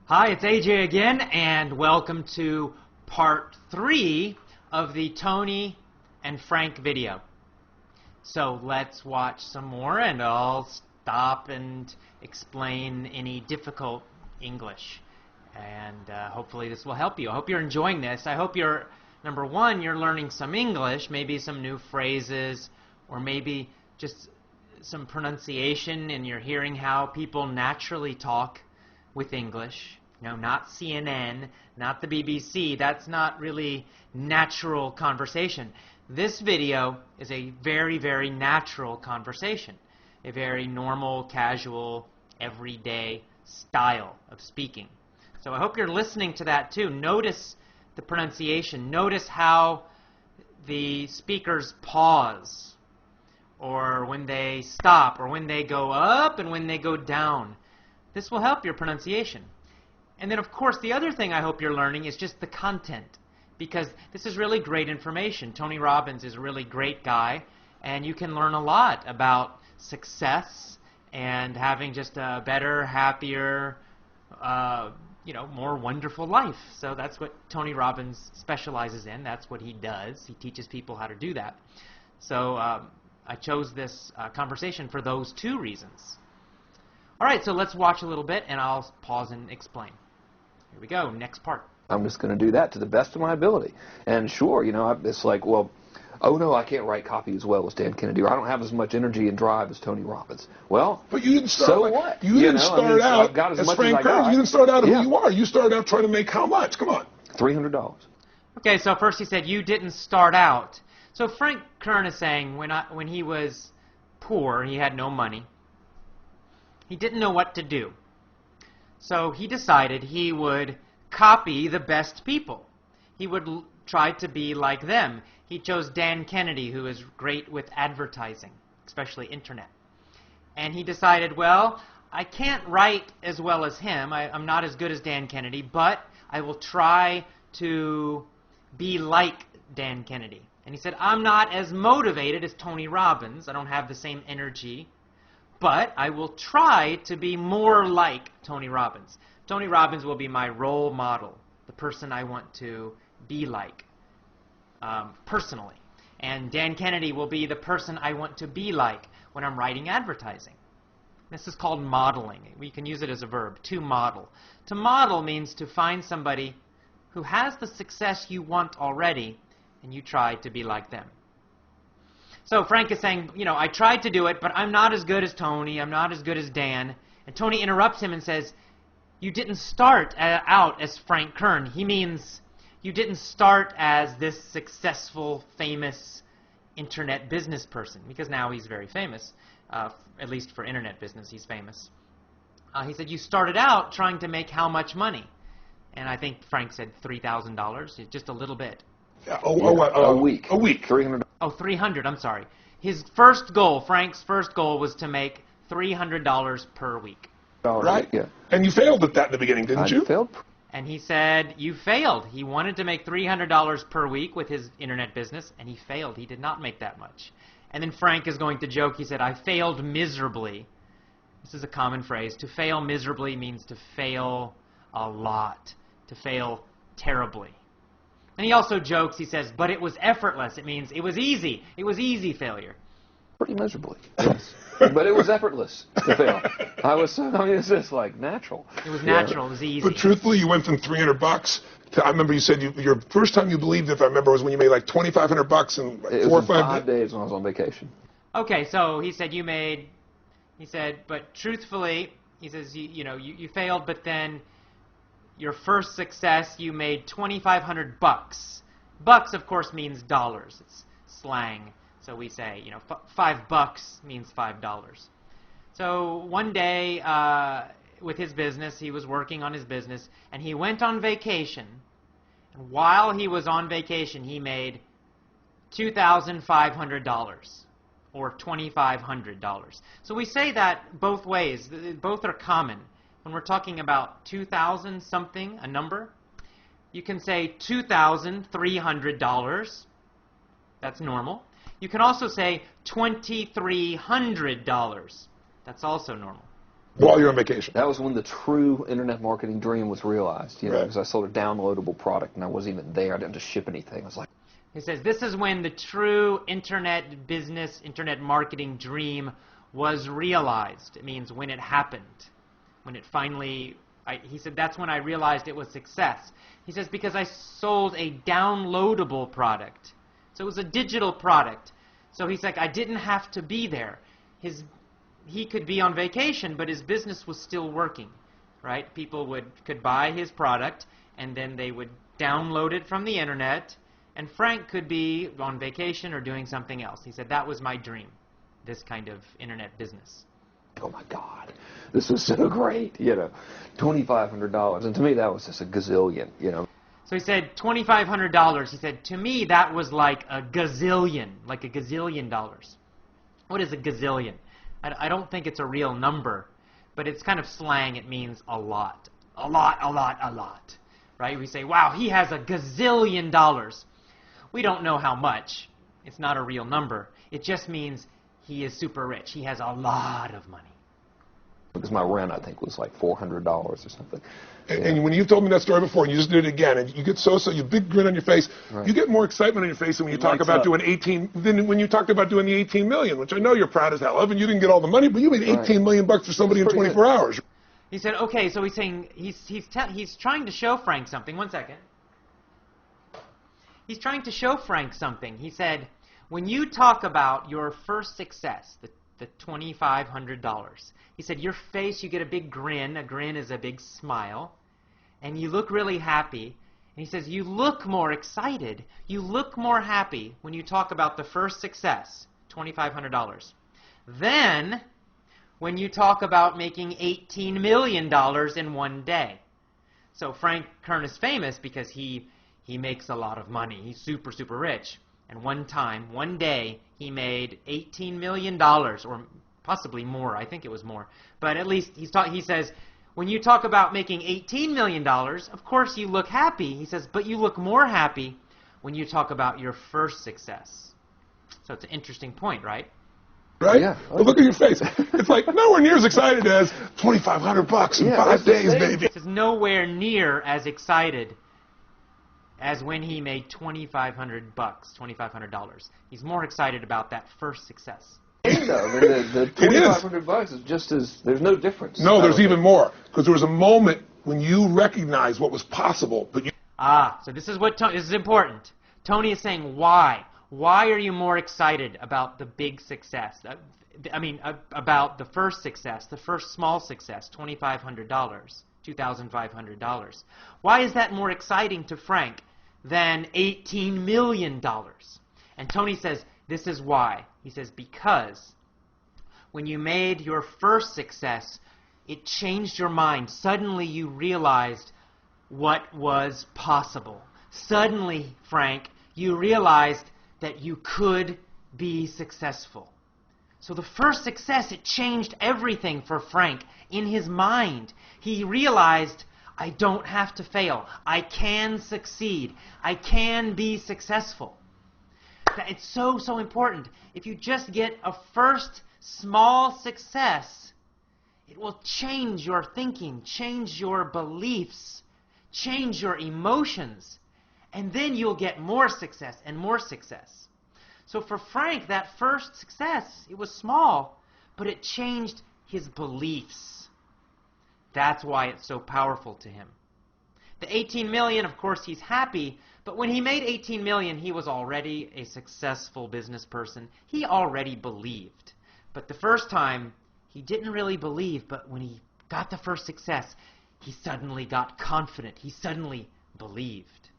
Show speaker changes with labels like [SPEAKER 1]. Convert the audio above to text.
[SPEAKER 1] Hi, it's AJ again, and welcome to part 3 of the Tony and Frank video. So let's watch some more, and I'll stop and explain any difficult English. And hopefully this will help you. I hope you're enjoying this. I hope you're, number one, you're learning some English, maybe some new phrases, or maybe just some pronunciation, and you're hearing how people naturally talk with English. No, not CNN, not the BBC. That's not really natural conversation. This video is a very, very natural conversation. A very normal, casual, everyday style of speaking. So I hope you're listening to that too. Notice the pronunciation. Notice how the speakers pause, or when they stop, or when they go up and when they go down. This will help your pronunciation. And then, of course, the other thing I hope you're learning is just the content, because this is really great information. Tony Robbins is a really great guy, and you can learn a lot about success and having just a better, happier, more wonderful life. So that's what Tony Robbins specializes in. That's what he does. He teaches people how to do that. So I chose this conversation for those two reasons. All right, so let's watch a little bit, and I'll pause and explain. Here we go, next part.
[SPEAKER 2] I'm just going to do that to the best of my ability. And sure, it's like, well, oh no, I can't write copy as well as Dan Kennedy, or I don't have as much energy and drive as Tony Robbins. Well,
[SPEAKER 3] but you didn't start.
[SPEAKER 2] So what?
[SPEAKER 3] You didn't start out as Frank Kern. You didn't start out who you are. You started out trying to make how much? Come on.
[SPEAKER 2] $300.
[SPEAKER 1] Okay, so first he said you didn't start out. So Frank Kern is saying when he was poor, he had no money. He didn't know what to do. So he decided he would copy the best people. He would try to be like them. He chose Dan Kennedy, who is great with advertising, especially internet. And he decided, well, I can't write as well as him. I'm not as good as Dan Kennedy, but I will try to be like Dan Kennedy. And he said, I'm not as motivated as Tony Robbins. I don't have the same energy. But I will try to be more like Tony Robbins. Tony Robbins will be my role model, the person I want to be like personally. And Dan Kennedy will be the person I want to be like when I'm writing advertising. This is called modeling. We can use it as a verb, to model. To model means to find somebody who has the success you want already, and you try to be like them. So Frank is saying, I tried to do it, but I'm not as good as Tony. I'm not as good as Dan. And Tony interrupts him and says, you didn't start out as Frank Kern. He means you didn't start as this successful, famous internet business person, because now he's very famous. At least for internet business, he's famous. He said, you started out trying to make how much money? And I think Frank said $3,000, just a little bit.
[SPEAKER 2] A week.
[SPEAKER 3] A week.
[SPEAKER 2] $300.
[SPEAKER 1] Oh, 300, I'm sorry. His first goal, Frank's first goal, was to make $300 per week.
[SPEAKER 3] Right?
[SPEAKER 2] Yeah.
[SPEAKER 3] And you failed at that in the beginning, didn't you?
[SPEAKER 2] I failed.
[SPEAKER 1] And he said, you failed. He wanted to make $300 per week with his internet business, and he failed. He did not make that much. And then Frank is going to joke. He said, I failed miserably. This is a common phrase. To fail miserably means to fail a lot, to fail terribly. And he also jokes, he says, but it was effortless. It means it was easy. It was easy failure.
[SPEAKER 2] Pretty miserably, yes. But it was effortless to fail. It's just like natural.
[SPEAKER 1] It was natural. It was easy.
[SPEAKER 3] But truthfully, you went from $300 to, I remember you said your first time you believed, if I remember, was when you made like $2,500 in like
[SPEAKER 2] it
[SPEAKER 3] 4 or
[SPEAKER 2] was
[SPEAKER 3] 5
[SPEAKER 2] days when I was on vacation.
[SPEAKER 1] Okay, so he said but truthfully, he says, you failed, but then your first success, you made $2,500. Bucks, of course, means dollars. It's slang. So we say, $5 means $5. So one day, with his business, he was working on his business, and he went on vacation. And while he was on vacation, he made $2,500, or $2,500. So we say that both ways. Both are common. When we're talking about 2,000 something, a number, you can say $2,300. That's normal. You can also say $2,300. That's also normal.
[SPEAKER 3] While you're on vacation.
[SPEAKER 2] That was when the true internet marketing dream was realized, you know,
[SPEAKER 3] Right.
[SPEAKER 2] because I sold a downloadable product and I wasn't even there. I didn't have to ship anything. I was like,
[SPEAKER 1] He says, this is when the true internet business, internet marketing dream was realized. It means when it happened, when it finally, he said, that's when I realized it was success. He says, because I sold a downloadable product. So it was a digital product. So he's like, I didn't have to be there. He could be on vacation, but his business was still working, right? People could buy his product, and then they would download it from the internet, and Frank could be on vacation or doing something else. He said, that was my dream, this kind of internet business.
[SPEAKER 2] oh my God, this was so great, you know, $2,500. And to me, that was just a gazillion, you know.
[SPEAKER 1] So he said, $2,500. He said, to me, that was like a gazillion dollars. What is a gazillion? I don't think it's a real number, but it's kind of slang. It means a lot. A lot, a lot, a lot. Right? We say, wow, he has a gazillion dollars. We don't know how much. It's not a real number. It just means he is super rich. He has a lot of money.
[SPEAKER 2] Because my rent, I think, was like $400 or something.
[SPEAKER 3] And when you told me that story before, and you just did it again, and you get you big grin on your face,
[SPEAKER 2] Right.
[SPEAKER 3] you get more excitement on your face than when you talk about doing 18, than when you talked about doing the 18 million, which I know you're proud as hell of, and you didn't get all the money, but you made 18 million bucks for somebody in
[SPEAKER 2] That's pretty
[SPEAKER 3] 24 hours.
[SPEAKER 1] He said, okay, so he's saying, he's trying to show Frank something. One second. He's trying to show Frank something. He said, when you talk about your first success, the $2,500, he said, your face, you get a big grin. A grin is a big smile. And you look really happy. And he says, you look more excited. You look more happy when you talk about the first success, $2,500. Then, when you talk about making $18 million in one day. So Frank Kern is famous because he makes a lot of money. He's super, super rich. And one day, he made $18 million, or possibly more. I think it was more. But at least he says, when you talk about making $18 million, of course you look happy. He says, but you look more happy when you talk about your first success. So it's an interesting point, right?
[SPEAKER 3] Right?
[SPEAKER 2] Yeah.
[SPEAKER 3] But look at your face. It's like nowhere near as excited as $2,500 in 5 days, baby.
[SPEAKER 1] It's nowhere near as excited as when he made $2,500. He's more excited about that first success.
[SPEAKER 2] The $2,500 is just as, there's no difference.
[SPEAKER 3] No, there's even more. Because there was a moment when you recognized what was possible, but you...
[SPEAKER 1] So this is this is important. Tony is saying, why? Why are you more excited about the big success? About the first success, the first small success, $2,500, $2,500. Why is that more exciting to Frank than $18 million? And Tony says, this is why. He says, because when you made your first success, it changed your mind. Suddenly you realized what was possible. Suddenly, Frank, you realized that you could be successful. So the first success, it changed everything for Frank in his mind. He realized, I don't have to fail. I can succeed. I can be successful. It's so, so important. If you just get a first small success, it will change your thinking, change your beliefs, change your emotions, and then you'll get more success and more success. So for Frank, that first success, it was small, but it changed his beliefs. That's why it's so powerful to him. The 18 million, of course, he's happy, but when he made 18 million, he was already a successful business person. He already believed. But the first time, he didn't really believe, but when he got the first success, he suddenly got confident. He suddenly believed.